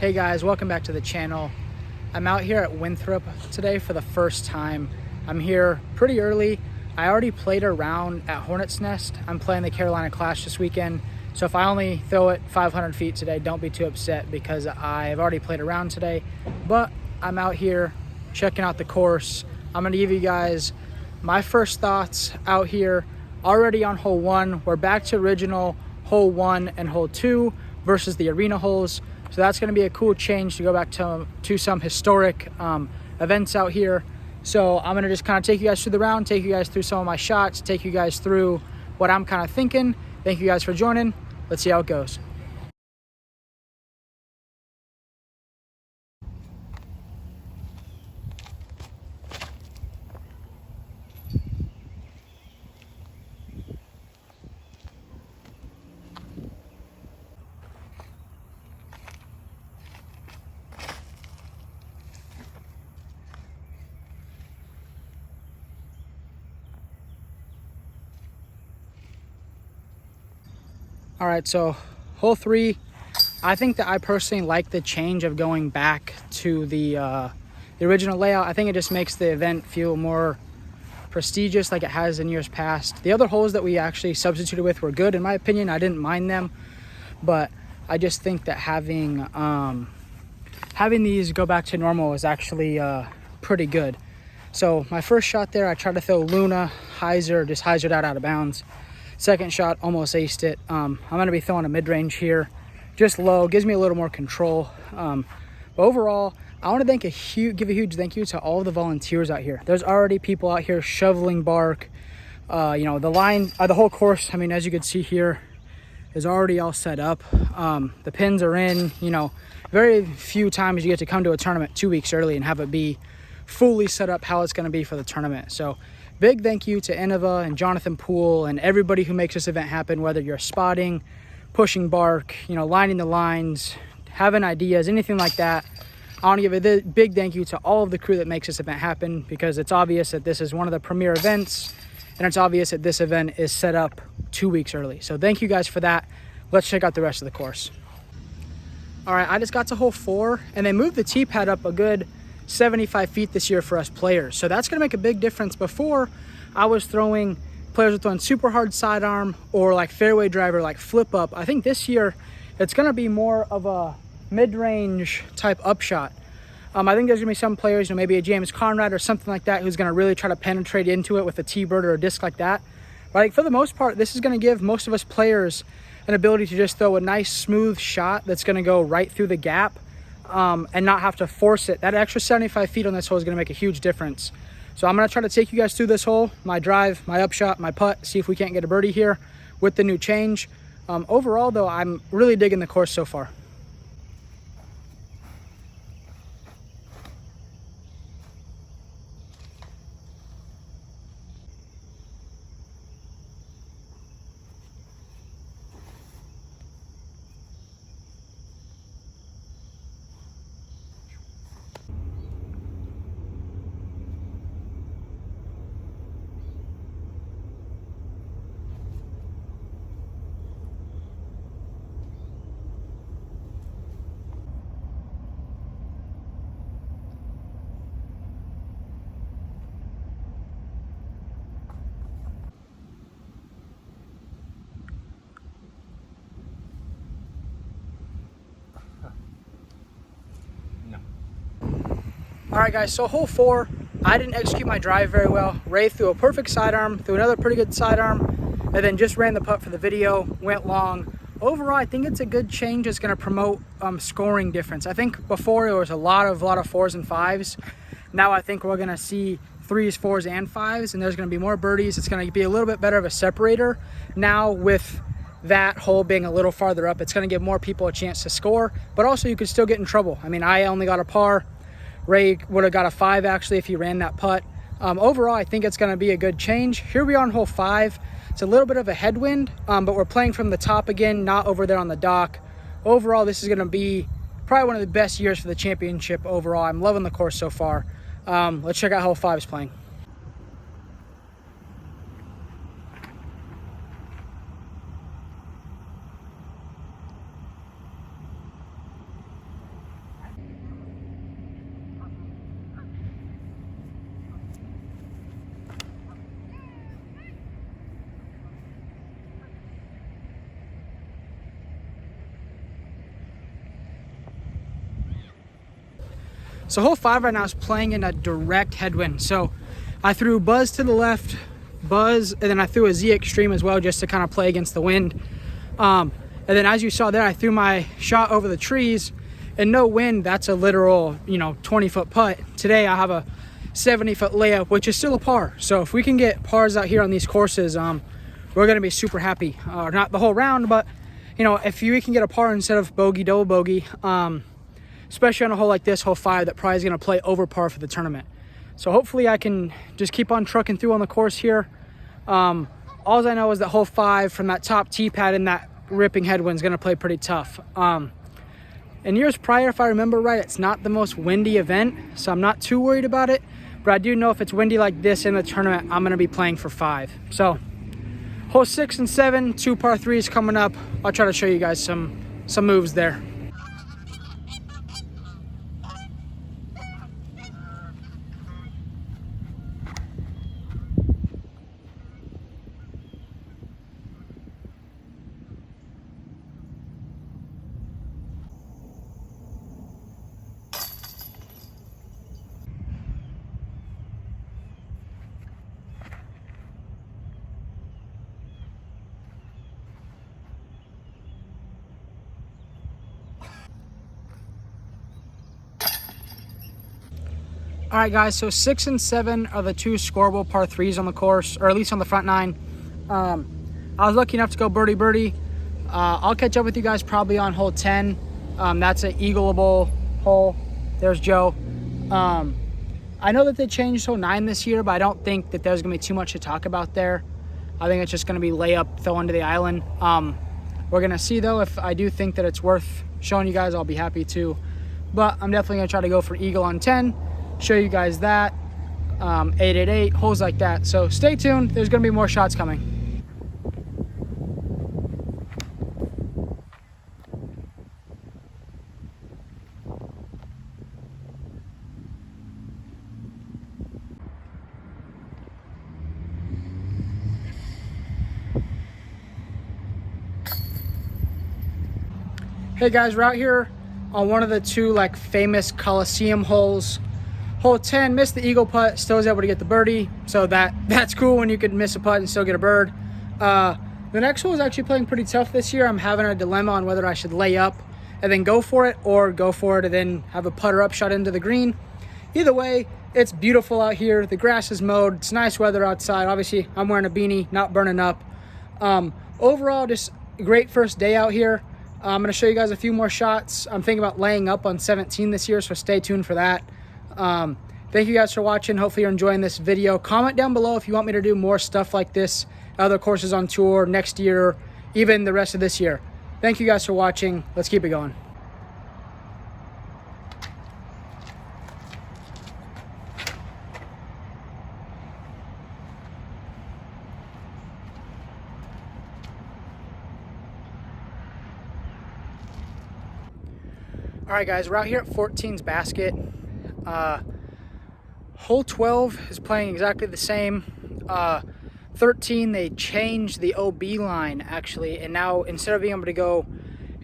Hey guys, welcome back to the channel. I'm out here at Winthrop today for the first time. I'm here pretty early. I already played a round at Hornet's Nest. I'm playing the Carolina Clash this weekend. So if I only throw it 500 feet today, don't be too upset because I've already played a round today. But I'm out here checking out the course. I'm gonna give you guys my first thoughts out here. Already on hole 1, we're back to original hole 1 and hole 2 versus the arena holes. So that's going to be a cool change to go back to some historic events out here. So I'm going to just kind of take you guys through the round, take you guys through some of my shots, take you guys through what I'm kind of thinking. Thank you guys for joining. Let's see how it goes. All right, so hole 3, I think that I personally like the change of going back to the original layout. I think it just makes the event feel more prestigious like it has in years past. The other holes that we actually substituted with were good in my opinion. I didn't mind them, but I just think that having these go back to normal is actually pretty good. So my first shot there, I tried to throw Luna, just hyzered out of bounds. Second shot, almost aced it. I'm going to be throwing a mid-range here, just low, gives me a little more control. But overall, I want to give a huge thank you to all of the volunteers out here. There's already people out here shoveling bark. The line, the whole course, I mean, as you can see here, is already all set up. The pins are in. Very few times you get to come to a tournament 2 weeks early and have it be fully set up how it's going to be for the tournament. So big thank you to Innova and Jonathan Poole and everybody who makes this event happen, whether you're spotting, pushing bark, lining the lines, having ideas, anything like that. I want to give a big thank you to all of the crew that makes this event happen, because it's obvious that this is one of the premier events and it's obvious that this event is set up 2 weeks early. So thank you guys for that. Let's check out the rest of the course. All right, I just got to hole 4 and they moved the tee pad up a good 75 feet this year for us players. So that's going to make a big difference. Before, players were throwing super hard sidearm or like fairway driver, like flip up. I think this year it's going to be more of a mid-range type upshot. I think there's going to be some players, maybe a James Conrad or something like that, who's going to really try to penetrate into it with a T-bird or a disc like that. But I think for the most part, this is going to give most of us players an ability to just throw a nice smooth shot that's going to go right through the gap. And not have to force it. That extra 75 feet on this hole is going to make a huge difference. So I'm going to try to take you guys through this hole, my drive, my upshot, my putt, see if we can't get a birdie here with the new change. Overall, though, I'm really digging the course so far. All right, guys, so hole 4, I didn't execute my drive very well. Ray threw a perfect sidearm, threw another pretty good sidearm, and then just ran the putt for the video, went long. Overall, I think it's a good change. It's going to promote scoring difference. I think before there was a lot of 4s and 5s. Now I think we're going to see 3s, 4s, and 5s, and there's going to be more birdies. It's going to be a little bit better of a separator. Now with that hole being a little farther up, it's going to give more people a chance to score, but also you could still get in trouble. I mean, I only got a par. Ray would have got a 5 actually if he ran that putt. Overall, I think it's going to be a good change. Here we are on hole 5. It's a little bit of a headwind, but we're playing from the top again, not over there on the dock. Overall, this is going to be probably one of the best years for the championship overall. I'm loving the course so far. Let's check out how hole 5 is playing. So hole 5 right now is playing in a direct headwind. So I threw buzz to the left, buzz, and then I threw a Z extreme as well just to kind of play against the wind. And then as you saw there, I threw my shot over the trees and no wind. That's a literal, 20-foot putt. Today I have a 70-foot layup, which is still a par. So if we can get pars out here on these courses, we're gonna be super happy. Not the whole round, but if we can get a par instead of bogey, double bogey, especially on a hole like this, hole 5, that probably is gonna play over par for the tournament. So hopefully I can just keep on trucking through on the course here. All I know is that hole 5 from that top tee pad in that ripping headwind is gonna play pretty tough. In years prior, if I remember right, it's not the most windy event, so I'm not too worried about it. But I do know if it's windy like this in the tournament, I'm gonna be playing for 5. So hole 6 and 7, 2 par 3s coming up. I'll try to show you guys some moves there. All right, guys, so 6 and 7 are the 2 scoreable par 3s on the course, or at least on the front 9. I was lucky enough to go birdie. I'll catch up with you guys probably on hole 10. That's an eagleable hole. There's Joe. I know that they changed hole 9 this year, but I don't think that there's gonna be too much to talk about there. I think it's just gonna be layup, throw into the island. We're gonna see though. If I do think that it's worth showing you guys, I'll be happy to. But I'm definitely gonna try to go for eagle on 10. Show you guys that 888 holes like that. So stay tuned, there's gonna be more shots coming. Hey guys, we're out here on one of the 2 famous Coliseum holes. Hole 10, missed the eagle putt, still was able to get the birdie. So that's cool when you could miss a putt and still get a bird. The next hole is actually playing pretty tough this year. I'm having a dilemma on whether I should lay up and then go for it, or go for it and then have a putter up shot into the green. Either way, it's beautiful out here. The grass is mowed. It's nice weather outside. Obviously, I'm wearing a beanie, not burning up. Overall, just a great first day out here. I'm going to show you guys a few more shots. I'm thinking about laying up on 17 this year, so stay tuned for that. Thank you guys for watching. Hopefully you're enjoying this video. Comment down below if you want me to do more stuff like this, other courses on tour next year, even the rest of this year. Thank you guys for watching. Let's keep it going. All right, guys, we're out here at 14's basket. Hole 12 is playing exactly the same. 13, they changed the OB line, actually, and now instead of being able to go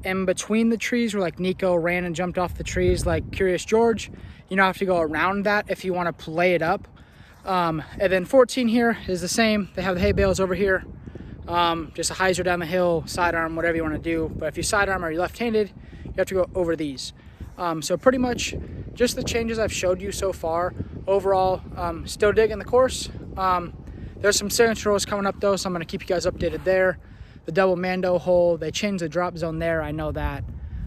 in between the trees where Nico ran and jumped off the trees like Curious George, you now have to go around that if you want to play it up. And then 14 here is the same. They have the hay bales over here. Just a hyzer down the hill, sidearm, whatever you want to do. But if you sidearm or you're left-handed, you have to go over these. So pretty much just the changes I've showed you so far. Overall, still digging the course. There's some signature rolls coming up though, so I'm going to keep you guys updated there. The double Mando hole, they changed the drop zone there, I know that.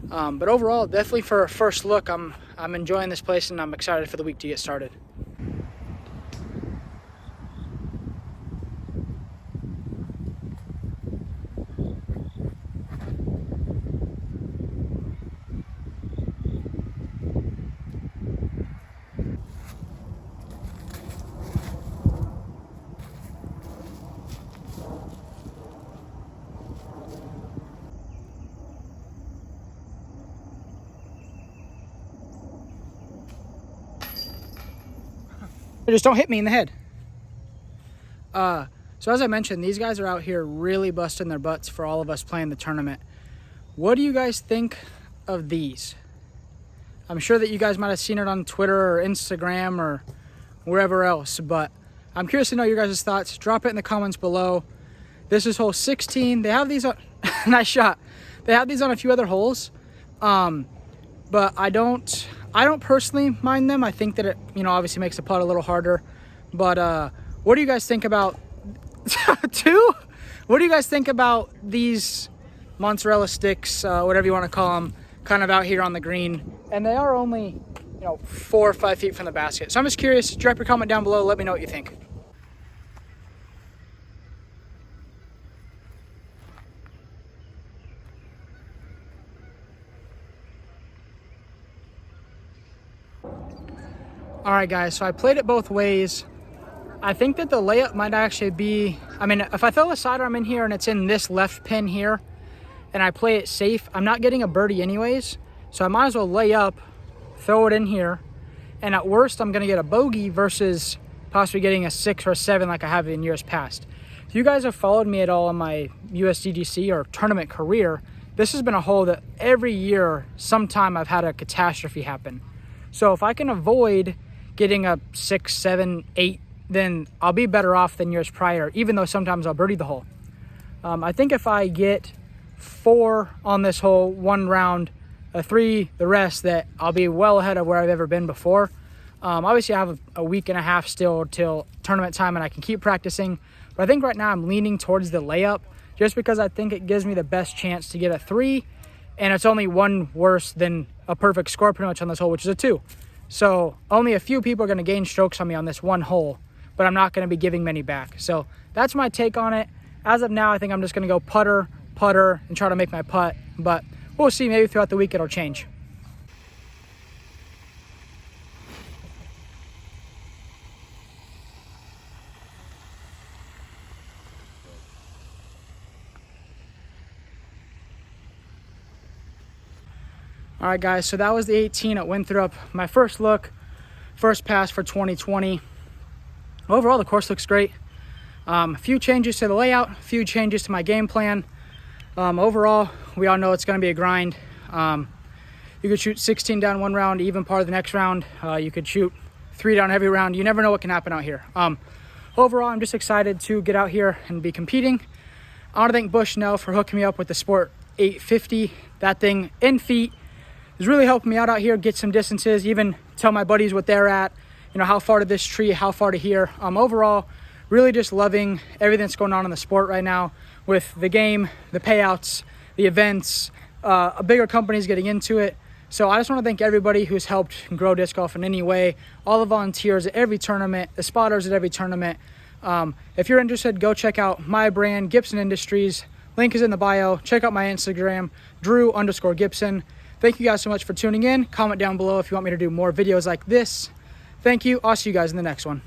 But overall, definitely for a first look, I'm enjoying this place and I'm excited for the week to get started. Just don't hit me in the head. So as I mentioned, these guys are out here really busting their butts for all of us playing the tournament. What do you guys think of these? I'm sure that you guys might have seen it on Twitter or Instagram or wherever else, but I'm curious to know your guys' thoughts. Drop it in the comments below. This is hole 16. They have these on, nice shot. They have these on a few other holes, but I don't personally mind them. I think that it, obviously makes the putt a little harder. But what do you guys think about two? What do you guys think about these mozzarella sticks, whatever you want to call them, kind of out here on the green? And they are only, 4 or 5 feet from the basket. So I'm just curious. Drop your comment down below. Let me know what you think. All right, guys, so I played it both ways. I think that the layup might actually be, if I throw a side arm in here and it's in this left pin here and I play it safe, I'm not getting a birdie anyways. So I might as well lay up, throw it in here, and at worst, I'm going to get a bogey versus possibly getting a 6 or a 7 like I have in years past. If you guys have followed me at all in my Usdgc or tournament career, this has been a hole that every year, sometime I've had a catastrophe happen. So if I can avoid getting a 6, 7, 8, then I'll be better off than years prior, even though sometimes I'll birdie the hole. I think if I get 4 on this hole, 1 round, a 3 the rest, that I'll be well ahead of where I've ever been before. Obviously, I have a week and a half still till tournament time, and I can keep practicing. But I think right now I'm leaning towards the layup just because I think it gives me the best chance to get a 3, and it's only 1 worse than a perfect score pretty much on this hole, which is a 2. So only a few people are going to gain strokes on me on this 1 hole, but I'm not going to be giving many back. So that's my take on it. As of now, I think I'm just going to go putter, and try to make my putt. But we'll see. Maybe throughout the week it'll change. All right, guys, so that was the 18 at Winthrop. My first look, first pass for 2020. Overall, the course looks great. A few changes to the layout, a few changes to my game plan. Overall, we all know it's going to be a grind. You could shoot 16 down 1 round, even part of the next round. You could shoot 3 down every round. You never know what can happen out here. Overall, I'm just excited to get out here and be competing. I want to thank Bushnell for hooking me up with the Sport 850. That thing in feet is really helping me out here, get some distances, even tell my buddies what they're at, how far to this tree, how far to here. Overall, really just loving everything that's going on in the sport right now with the game, the payouts, the events, bigger companies getting into it. So I just want to thank everybody who's helped grow disc golf in any way, all the volunteers at every tournament, the spotters at every tournament. If you're interested, go check out my brand, Gibson Industries. Link is in the bio. Check out my Instagram, Drew_Gibson. Thank you guys so much for tuning in. Comment down below if you want me to do more videos like this. Thank you. I'll see you guys in the next one.